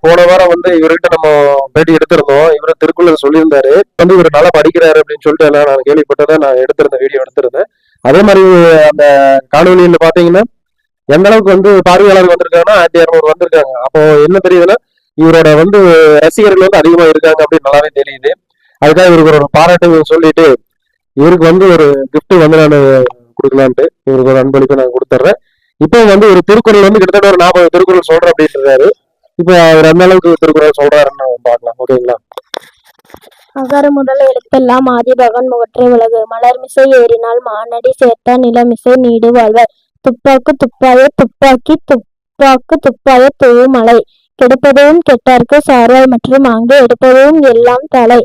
போன வாரம் வந்து இவர்கிட்ட நம்ம பேட்டி எடுத்திருந்தோம். இவரு திருக்குறள் சொல்லியிருந்தாரு. வந்து இவர் நல்லா படிக்கிறாரு அப்படின்னு சொல்லிட்டு எல்லாம் நான் கேள்விப்பட்டதை நான் எடுத்திருந்தேன், வீடியோ எடுத்திருந்தேன். அதே மாதிரி அந்த காணொலியில பாத்தீங்கன்னா எந்த அளவுக்கு வந்து பார்வையாளர் வந்திருக்காங்கன்னா 1200 வந்திருக்காங்க. அப்போ என்ன தெரியுதுன்னா இவரோட வந்து ரசிகர்கள் வந்து அதிகமா இருக்காங்க அப்படின்னு நல்லாவே தெரியுது. அதுக்காக இவருக்கு ஒரு பாராட்டு சொல்லிட்டு இவருக்கு வந்து ஒரு கிஃப்ட் வந்து நான் கொடுக்கலான்ட்டு இவருக்கு ஒரு அன்பளிப்பு நான் கொடுத்துட்றேன். இப்போ வந்து ஒரு திருக்குறள் வந்து கிட்டத்தட்ட ஒரு 40 திருக்குறள் சொல்றேன் அப்படின்னு இருக்காரு. இப்போ அவர் அந்த அளவுக்கு திருக்குறள் சொல்றாருன்னு பார்க்கலாம். ஓகேங்களா? அகர முதல் எழுத்தெல்லாம் ஆதிபகன் முகற்றே உலகு. மலர்மிசை ஏறினால் மானடி சேர்த்த நிலமிசை நீடு வாழ்வர். துப்பாக்கு துப்பாய துப்பாக்கி துப்பாக்கு துப்பாய தூவு மலை. கெடுப்பதும் கெட்டார்க்கு சார்வாய் மற்றும் அங்கு எடுப்பதும் எல்லாம் தலை.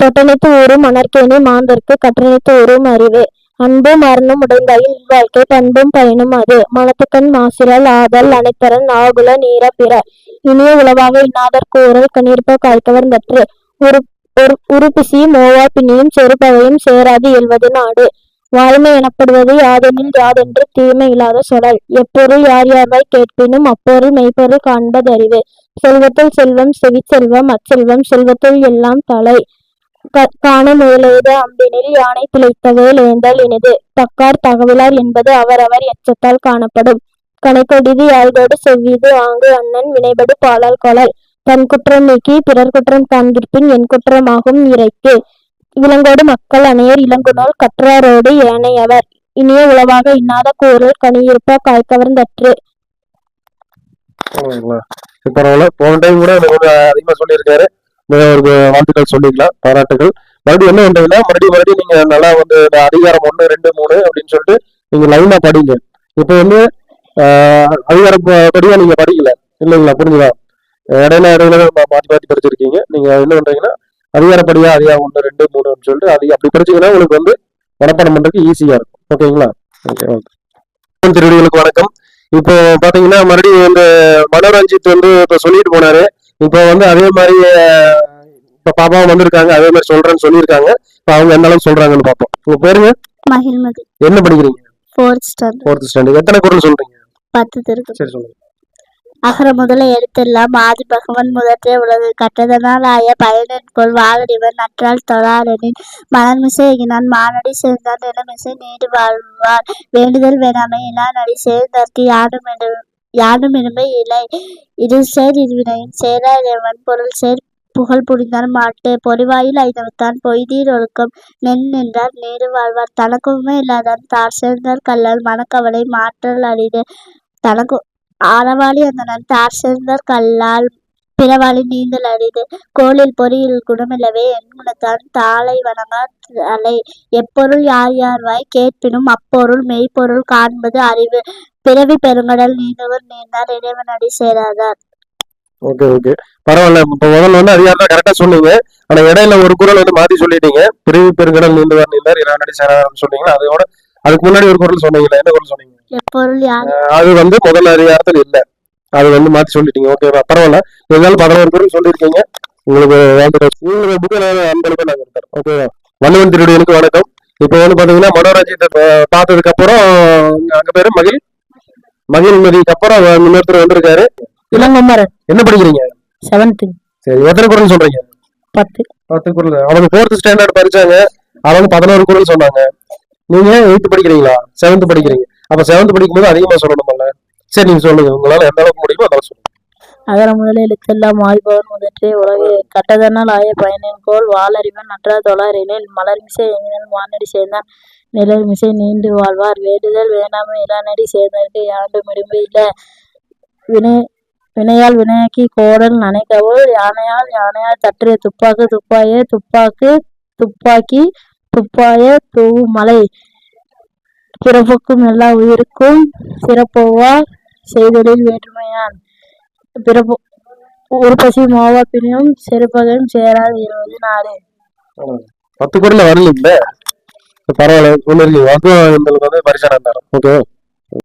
தொட்டனைத்து ஊரும் மணற்கேணி மாந்தர்க்கு கற்றனைத்து ஊரும் அறிவு. அன்பும் மரணம் உடைந்தாயின் வாழ்க்கை பண்பும் பயனும் அது. மனத்துக்கண் மாசிரல் ஆதல் அனைத்தரன் ஆகுல நீர பிற. இனிய உளவாக இன்னாதர் கூறல் கண்ணீர்ப்ப காய்கவர் தற்று. உருப்பிசி மோவா பிணியும் செருப்பவையும் சேராது எழுவது நாடு. வாய்மை எனப்படுவது யாதெனில் யாதென்று தீமை இல்லாத சொலல். எப்பொருள் யார் யார்வாய் கேட்பினும் அப்பொருள் மெய்ப்பொருள் காண்பதறிவு. செல்வத்துள் செல்வம் செவிச்செல்வம் அச்செல்வம் செல்வத்துள் எல்லாம் தலை. காண முயலெய்த அம்பினில் யானை பிழைத்தவேல் ஏந்தல் இனிது. தக்கார் தகவலார் என்பது அவரவர் எச்சத்தால் காணப்படும். கனைக்கொடிது யாழ்கோடு செவ்விது ஆங்கு அண்ணன் வினைபடு பாலால் கொளல். தன் குற்றம் நீக்கி பிறர் குற்றம் காண்கிற்பின் என் குற்றமாகும் இறைக்கு. இளங்கோடு மக்கள் அணையர் இளங்குநோல் கற்றாரோடு ஏனையவர். இனிய உளவாக இன்னாத கூறல் கனியிருப்ப காய்கவர் தற்று. பரவாயில்ல, போன டைம் கூட அதிகமா சொல்லியிருக்காரு. அவருக்கு வாழ்த்துக்கள் சொல்லிக்கலாம், பாராட்டுகள். மறுபடியும் என்ன பண்றீங்கன்னா மறுபடியும் நீங்க நல்லா வந்து அதிகாரம் 1, 2, 3 அப்படின்னு சொல்லிட்டு நீங்க லைனா படிங்க. இப்போ வந்து அதிகாரப்படியா நீங்க படிக்கல இல்லைங்களா? புரிஞ்சுதா? இடையில மாத்தி படிச்சிருக்கீங்க. நீங்க என்ன பண்றீங்கன்னா அதிகாரப்படியா அதிகாரம் 1, 2, 3 சொல்லிட்டு அப்படி படிச்சீங்கன்னா உங்களுக்கு வந்து மனப்பாடம் பண்றதுக்கு ஈஸியா இருக்கும். ஓகேங்களா? ஓகே, திருடிகளுக்கு வணக்கம். இப்போ பாத்தீங்கன்னா மறுபடியும் வந்து மனோரஞ்சித் வந்து இப்ப சொல்லிட்டு போனாரு. இப்போ வந்து அதே மாதிரி இப்ப பாப்பாவும் வந்திருக்காங்க, அதே மாதிரி சொல்றேன்னு சொல்லியிருக்காங்க. இப்ப அவங்க எந்த அளவுக்கு சொல்றாங்கன்னு பார்ப்போம். உங்க பேருங்க? மகிழ்மதி. என்ன படிக்கிறீங்க? 4th standard. எத்தனை குறள் சொல்றீங்க? 10 திருக்குறள். சரி, சொல்லுங்க. அகர முதல எழுத்தெல்லாம் ஆதி பகவன் முதற்றே உலகு. கற்றதனால் ஆய பயனென்கொள் வாழறிவன் நற்றால் தொழாரெனின். மலர்மிசை எகினான் மானடி சேர்ந்தான் நிலமிசை நீடு வாழ்வார். வேண்டுதல் வேணாமை இனானடி சேர்ந்தார்க்கு யாடும் இனிமை இலை. இருசேர் இருவினையும் சேரா இறைவன் பொருள் சேர் புகழ் புரிந்தார் மாட்டு. பொறிவாயில் ஐந்தவத்தான் பொய்தீர் ஒழுக்கம் நென் நின்றார் நீடு வாழ்வார். தனக்குமே இல்லாதான் தார் சேர்ந்தார் கல்லால் மனக்கவலை மாற்றல் அரிது. தனக்கு அறவாளி அந்தனன் தார் சேர்ந்தார் கல்லால் பிறவாளி நீந்தல் அரிது. கோளில் பொறியில் குணமில்லவே என் குணத்தான் தாளை வணங்கா தலை. எப்பொருள் யார் யார்வாய் கேட்பினும் அப்பொருள் மெய்ப்பொருள் காண்பது அறிவு. பிறவி பெருங்கடல் நீந்தவர் நீந்தார் இறைவன் அடி சேராதார். ஓகே, பரவாயில்ல. இப்ப முதல்ல வந்து அதிகாரம் கரெக்டா சொன்னீங்க. ஆனா இடையில ஒரு குறள் வந்து மாத்தி சொல்லிட்டீங்க. பிறவி பெருங்கடல் நீந்தவர் நீந்தார் இறைவன் அடி சேராதார்னு சொன்னீங்க. அதோட அதுக்கு முன்னாடி ஒரு குறள் சொன்னீங்களா? என்ன குறள் சொன்னீங்க? அது வந்து முதல் அதிகாரத்தில் இல்ல, அது வந்து மாத்தி சொல்லிட்டீங்க. ஓகேவா? பரவாயில்ல. இருந்தாலும் 11 குறள் சொல்லியிருக்கீங்க. உங்களுக்கு உங்களுக்கு புக்கில் அன்பளிப்பா நாங்க இருக்கிறோம். ஓகேவா? வள்ளுவன் திருடிகளுக்கு வணக்கம். இப்போ வந்து பாத்தீங்கன்னா மனோரஞ்சித்தை பார்த்ததுக்கு அப்புறம் அங்க பேரு மகிழ்மதிக்கு அப்புறம் இன்னொருத்தர் வந்திருக்காரு. இளங்குமரன். என்ன படிக்கிறீங்க? 7th. சரி, எத்தனை குறள் சொல்றீங்க? 10 குறள். அவங்க 4th ஸ்டாண்டர்ட் படிச்சாங்க, அவங்க 11 குறள் சொன்னாங்க. நீங்க 8th படிக்கிறீங்களா? 7th படிக்கிறீங்க. அப்ப 7th படிக்கும்போது அதிகமா சொல்லணும்ல. சரி, நீங்க சொல்லுங்க, உங்களால எந்த அளவுக்கு முடியுமோ அந்த அளவுக்கு சொல்லுங்க. அகர முதல எழுத்தெல்லாம் ஆய்பவன் முதற்றே உலகு. கட்டதனால் ஆய பயனென்கொள் வாழறிவன் நற்றால் தொழாரெனில். மலர்மிசை எங்கினால் மானடி சேர்ந்தான் நிலமிசை நீண்டு வாழ்வார். வேண்டுதல் வேணாமை இளநடி சேர்ந்தற்கு யாண்டும் இடும்பு இல்ல. வினையால் வினையாக்கி கோடல் நனைக்கவுள் யானையால் தற்று. துப்பாக்கு துப்பாய துப்பாக்கி துப்பாய தூவு மலை. பிறப்புக்கும் எல்லா உயிருக்கும் சிறப்போவார் செய்தொழில் வேற்றுமையான். பிறப்பு உருப்பசி மோவா பிணியும் செருப்பகையும் சேராது 20 நாடு. 10 குறள் வரலீங்களே, பரவாயில்ல. ஒண்ணு இருக்கு, வந்து பரிசானம் தரோம். ஓகே.